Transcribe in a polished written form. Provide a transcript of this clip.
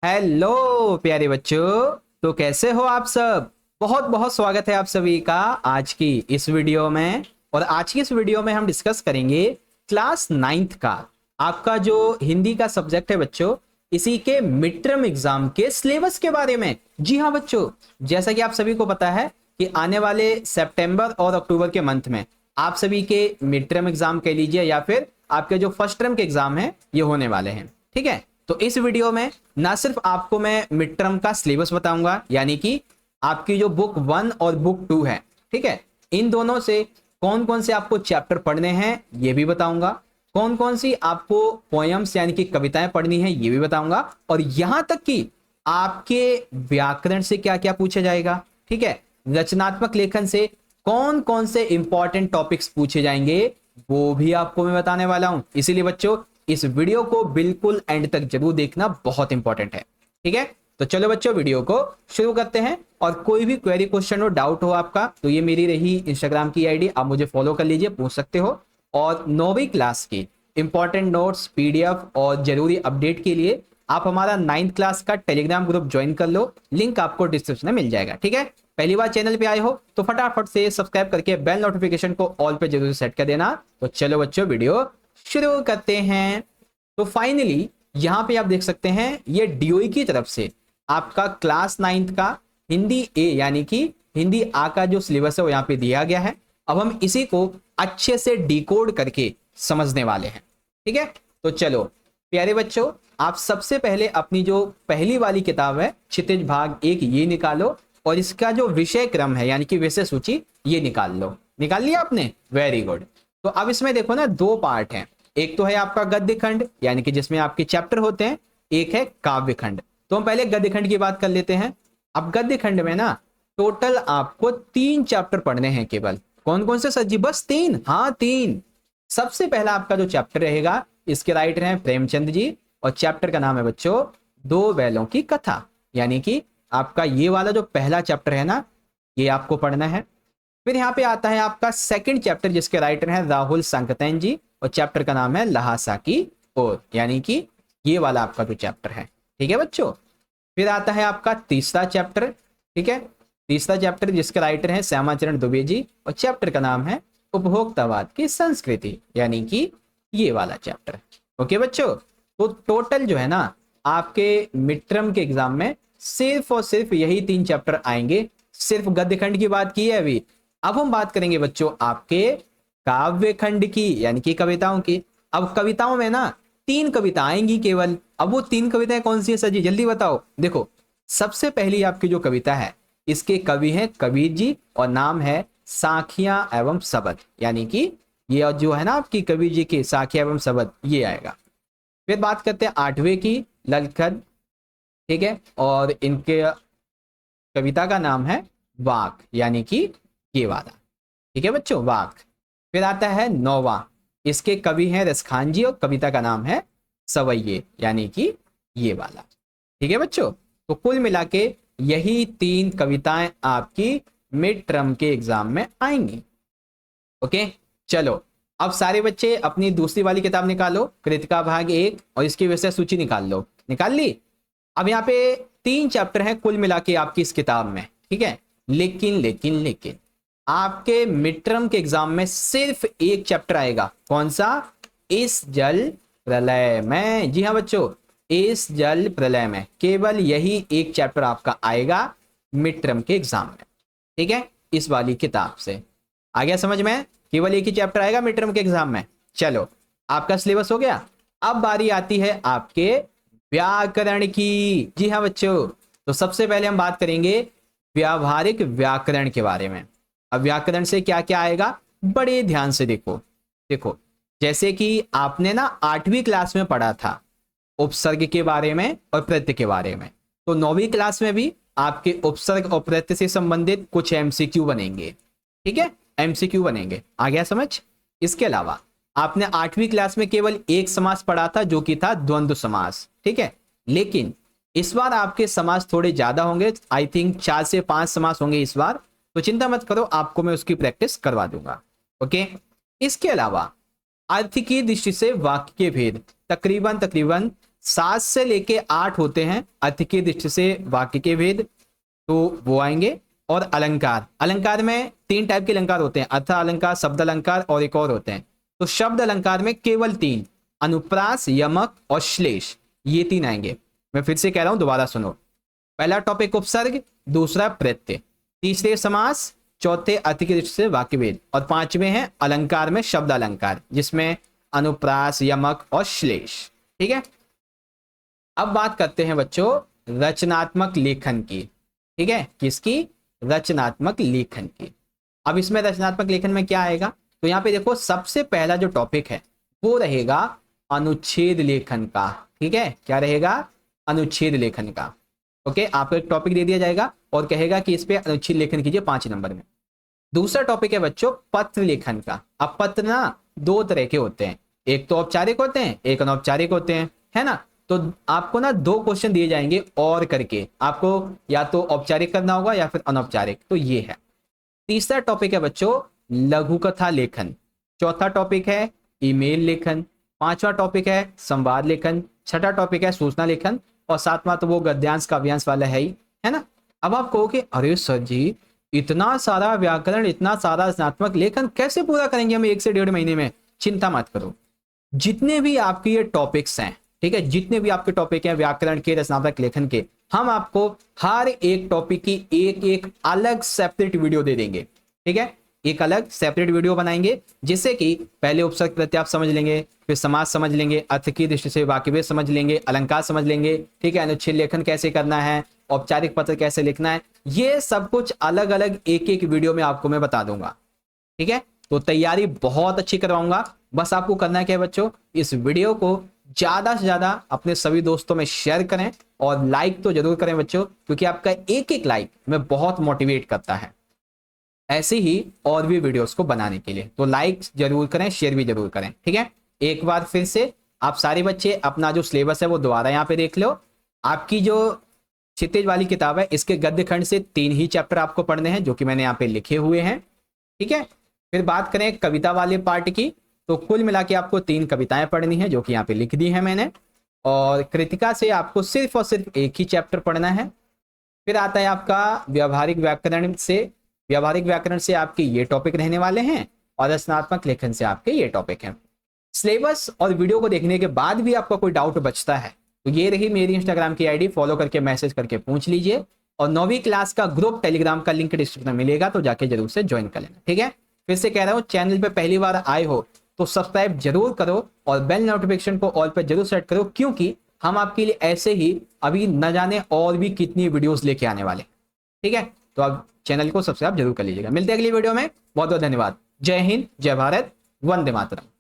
Hello प्यारे बच्चों, तो कैसे हो आप सब। बहुत बहुत स्वागत है आप सभी का आज की इस वीडियो में। और आज की इस वीडियो में हम डिस्कस करेंगे क्लास नाइन्थ का आपका जो हिंदी का सब्जेक्ट है बच्चों, इसी के मिड टर्म एग्जाम के सिलेबस के बारे में। जी हाँ बच्चों, जैसा कि आप सभी को पता है कि आने वाले सितंबर और अक्टूबर के मंथ में आप सभी के मिड टर्म एग्जाम कह लीजिए या फिर आपके जो फर्स्ट टर्म के एग्जाम है ये होने वाले हैं। ठीक है, तो इस वीडियो में ना सिर्फ आपको मैं मिड टर्म का सिलेबस बताऊंगा, यानी कि आपकी जो बुक 1 और बुक 2 है, ठीक है, इन दोनों से कौन कौन से आपको चैप्टर पढ़ने हैं ये भी बताऊंगा, कौन कौन सी आपको पोयम्स यानी कि कविताएं पढ़नी है ये भी बताऊंगा, और यहां तक कि आपके व्याकरण से क्या क्या पूछा जाएगा। ठीक है, रचनात्मक लेखन से कौन कौन से इंपॉर्टेंट टॉपिक्स पूछे जाएंगे वो भी आपको मैं बताने वाला हूं। इसीलिए बच्चों इस वीडियो को बिल्कुल एंड तक जरूर देखना, बहुत इंपॉर्टेंट है। ठीक है, तो चलो बच्चों वीडियो को शुरू करते हैं। और कोई भी क्वेरी क्वेश्चन हो डाउट हो आपका तो ये मेरी रही इंस्टाग्राम की आईडी, आप मुझे फॉलो कर लीजिए, पूछ सकते हो। और 9वीं क्लास की इंपॉर्टेंट नोट्स पीडीएफ और जरूरी अपडेट के लिए आप हमारा 9th क्लास का टेलीग्राम ग्रुप ज्वाइन कर लो, लिंक आपको डिस्क्रिप्शन में मिल जाएगा। ठीक है, पहली बार चैनल पे आए हो तो फटाफट से सब्सक्राइब करके बेल नोटिफिकेशन को ऑल पे जरूर सेट कर देना। तो चलो बच्चों वीडियो शुरू करते हैं। तो फाइनली यहां पे आप देख सकते हैं ये डीओई की तरफ से आपका क्लास 9th का हिंदी ए यानी कि हिंदी आ का जो सिलेबस है वो यहां पे दिया गया है। अब हम इसी को अच्छे से डिकोड करके समझने वाले हैं। ठीक है, तो चलो प्यारे बच्चों, आप सबसे पहले अपनी जो पहली वाली किताब है क्षितिज भाग 1 ये निकालो, और इसका जो विषय क्रम है यानी कि विषय सूची ये निकाल लो। निकाल लिया आपने, वेरी गुड। तो अब इसमें देखो ना, दो पार्ट हैं, एक तो है आपका गद्य खंड यानी कि जिसमें आपके चैप्टर होते हैं, एक है काव्य खंड। तो हम पहले गद्य खंड की बात कर लेते हैं। अब गद्य खंड में ना टोटल आपको 3 चैप्टर पढ़ने हैं केवल। कौन कौन से सर जी? बस 3? हाँ 3। सबसे पहला आपका जो चैप्टर रहेगा, इसके राइटर हैं प्रेमचंद जी, और चैप्टर का नाम है बच्चों दो बैलों की कथा। यानी कि आपका ये वाला जो पहला चैप्टर है ना, ये आपको पढ़ना है। फिर यहाँ पे आता है आपका सेकंड चैप्टर जिसके राइटर हैं राहुल संकतैन जी, और चैप्टर का नाम है लहासा की ओर, यानी कि ये वाला आपका जो चैप्टर है। ठीक है बच्चों, फिर आता है आपका तीसरा चैप्टर। ठीक है, तीसरा चैप्टर जिसके राइटर हैं श्यामाचरण दुबे जी, और चैप्टर का नाम है उपभोक्तावाद की संस्कृति, यानी कि ये वाला चैप्टर। ओके बच्चों, तो टोटल जो है ना आपके मिड टर्म के एग्जाम में सिर्फ और सिर्फ यही 3 चैप्टर आएंगे। सिर्फ गद्य खंड की बात की है अभी, अब हम बात करेंगे बच्चों आपके काव्य खंड की यानी कि कविताओं की। अब कविताओं में ना 3 कविता आएंगी केवल। अब वो 3 कविताएं कौन सी है सर जी, जल्दी बताओ। देखो, सबसे पहली आपकी जो कविता है इसके कवि हैं कबीर जी, और नाम है साखियां एवं शबद, यानी कि ये जो है ना आपकी कबीर जी की साखियां एवं शबद ये आएगा। फिर बात करते हैं 8वें की ललखद। ठीक है, और इनके कविता का नाम है वाक, यानी कि ये वाला। ठीक है बच्चों, वाक। फिर आता है 9वां, इसके कवि हैं रसखान जी, और कविता का नाम है सवैये, यानी कि ये वाला। ठीक है बच्चों, तो कुल मिला के यही 3 कविताएं आपकी मिड टर्म के एग्जाम में आएंगी। ओके, चलो अब सारे बच्चे अपनी दूसरी वाली किताब निकालो, कृतिका भाग 1, और इसकी विषय सूची निकाल लो। निकाल ली? अब यहाँ पे 3 चैप्टर हैं कुल मिला के आपकी इस किताब में। ठीक है, लेकिन लेकिन लेकिन आपके मिड टर्म के एग्जाम में सिर्फ एक चैप्टर आएगा। कौन सा? इस जल प्रलय में। जी हाँ बच्चों, इस जल प्रलय में केवल यही एक चैप्टर आपका आएगा मिड टर्म के एग्जाम में। ठीक है, इस वाली किताब से आ गया समझ में? केवल एक ही चैप्टर आएगा मिड टर्म के एग्जाम में। चलो आपका सिलेबस हो गया। अब बारी आती है आपके व्याकरण की। जी हाँ बच्चों, तो सबसे पहले हम बात करेंगे व्यावहारिक व्याकरण के बारे में। अब व्याकरण से क्या क्या आएगा, बड़े ध्यान से देखो। देखो, जैसे कि आपने ना 8वीं क्लास में पढ़ा था उपसर्ग के बारे में और प्रत्यय के बारे में, तो 9वीं क्लास में भी आपके उपसर्ग और प्रत्यय से संबंधित कुछ एमसीक्यू बनेंगे। ठीक है, एमसीक्यू बनेंगे। आ गया समझ? इसके अलावा आपने 8वीं क्लास में केवल एक समास पढ़ा था जो कि था द्वंद्व समास। ठीक है, लेकिन इस बार आपके समास थोड़े ज्यादा होंगे, आई थिंक 4 से 5 समास होंगे इस बार, तो चिंता मत करो, आपको मैं उसकी प्रैक्टिस करवा दूंगा। ओके, इसके अलावा अर्थ की दृष्टि से वाक्य के भेद तकरीबन 7 से लेके 8 होते हैं अर्थ की दृष्टि से वाक्य के भेद, तो वो आएंगे। और अलंकार, अलंकार में 3 टाइप के अलंकार होते हैं, अर्थ अलंकार, शब्द अलंकार और एक और होते हैं। तो शब्द अलंकार में केवल 3, अनुप्रास, यमक और श्लेष, ये 3 आएंगे। मैं फिर से कह रहा हूं, दोबारा सुनो। पहला टॉपिक उपसर्ग, दूसरा प्रत्यय, तीसरे समास, चौथे अर्थ की दृष्टि से वाक्य भेद, और 5वें हैं अलंकार में शब्द अलंकार, जिसमें अनुप्रास, यमक और श्लेष। ठीक है, अब बात करते हैं बच्चों रचनात्मक लेखन की। ठीक है, किसकी? रचनात्मक लेखन की। अब इसमें रचनात्मक लेखन में क्या आएगा, तो यहां पे देखो सबसे पहला जो टॉपिक है वो रहेगा अनुच्छेद लेखन का। ठीक है, क्या रहेगा? अनुच्छेद लेखन का। ओके, आपको एक टॉपिक दे दिया जाएगा और कहेगा कि इस पे अनुच्छेद लेखन कीजिए 5 नंबर में। दूसरा टॉपिक है बच्चों पत्र लेखन का। अब पत्र ना 2 तरह के होते हैं, एक तो औपचारिक होते हैं, एक अनौपचारिक होते हैं, है ना। तो आपको ना 2 क्वेश्चन दिए जाएंगे और करके, आपको या तो औपचारिक करना होगा या फिर अनौपचारिक, तो ये है। तीसरा टॉपिक है बच्चों लघु कथा लेखन। चौथा टॉपिक है ईमेल लेखन। 5वां टॉपिक है संवाद लेखन। 6ठा टॉपिक है सूचना लेखन। और 7वां तो वो गद्यांश काव्यांश वाला है ही, है ना। अब आप कहोगे अरे सर जी इतना सारा व्याकरण, इतना सारा रचनात्मक लेखन कैसे पूरा करेंगे हम 1 से 1.5 महीने में? चिंता मत करो, जितने भी आपके ये टॉपिक्स हैं, ठीक है, जितने भी आपके टॉपिक हैं व्याकरण के, रचनात्मक लेखन के, हम आपको हर एक टॉपिक की एक अलग सेपरेट वीडियो दे देंगे। ठीक है, एक अलग सेपरेट वीडियो बनाएंगे, जिससे कि पहले उपसर्ग प्रत्यय आप समझ लेंगे, फिर समास समझ लेंगे, अर्थ की दृष्टि से वाक्य भेद समझ लेंगे, अलंकार समझ लेंगे। ठीक है, अनुच्छेद लेखन कैसे करना है, औपचारिक पत्र कैसे लिखना है, ये सब कुछ अलग अलग एक वीडियो में आपको मैं बता दूंगा। ठीक है, तो तैयारी बहुत अच्छी करवाऊंगा। बस आपको करना है क्या बच्चों, इस वीडियो को ज्यादा से ज्यादा अपने सभी दोस्तों में शेयर करें और लाइक तो जरूर करें बच्चों, क्योंकि आपका एक लाइक में बहुत मोटिवेट करता है ऐसे ही और भी वीडियोस को बनाने के लिए। तो लाइक जरूर करें, शेयर भी जरूर करें। ठीक है, एक बार फिर से आप सारे बच्चे अपना जो सिलेबस है वो दोबारा यहाँ पे देख लो। आपकी जो क्षितिज वाली किताब है, इसके गद्य खंड से 3 ही चैप्टर आपको पढ़ने हैं, जो कि मैंने यहाँ पे लिखे हुए हैं। ठीक है, फिर बात करें कविता वाले पार्ट की, तो कुल मिला के आपको 3 कविताएं पढ़नी है, जो कि यहाँ पे लिख दी है मैंने। और कृतिका से आपको सिर्फ और सिर्फ 1 ही चैप्टर पढ़ना है। फिर आता है आपका व्यावहारिक व्याकरण से, व्यावहारिक व्याकरण से आपके ये टॉपिक रहने वाले हैं, और रचनात्मक लेखन से आपके ये टॉपिक हैं। सिलेबस और वीडियो को देखने के बाद भी आपका कोई डाउट बचता है, तो ये रही मेरी इंस्टाग्राम की आईडी, फॉलो करके मैसेज करके पूछ लीजिए। और 9वीं क्लास का ग्रुप टेलीग्राम का लिंक डिस्क्रिप्शन में मिलेगा, तो जाके जरूर से ज्वाइन कर लेना। ठीक है, फिर से कह रहा हूँ, चैनल पे पहली बार आए हो तो सब्सक्राइब जरूर करो और बेल नोटिफिकेशन को ऑल पे जरूर सेट करो, क्योंकि हम आपके लिए ऐसे ही अभी न जाने और भी कितनी वीडियोस लेके आने वाले। ठीक है, तो आप चैनल को सब्सक्राइब जरूर कर लीजिएगा। मिलते हैं अगली वीडियो में, बहुत बहुत धन्यवाद। जय हिंद, जय भारत, वंदे मातरम।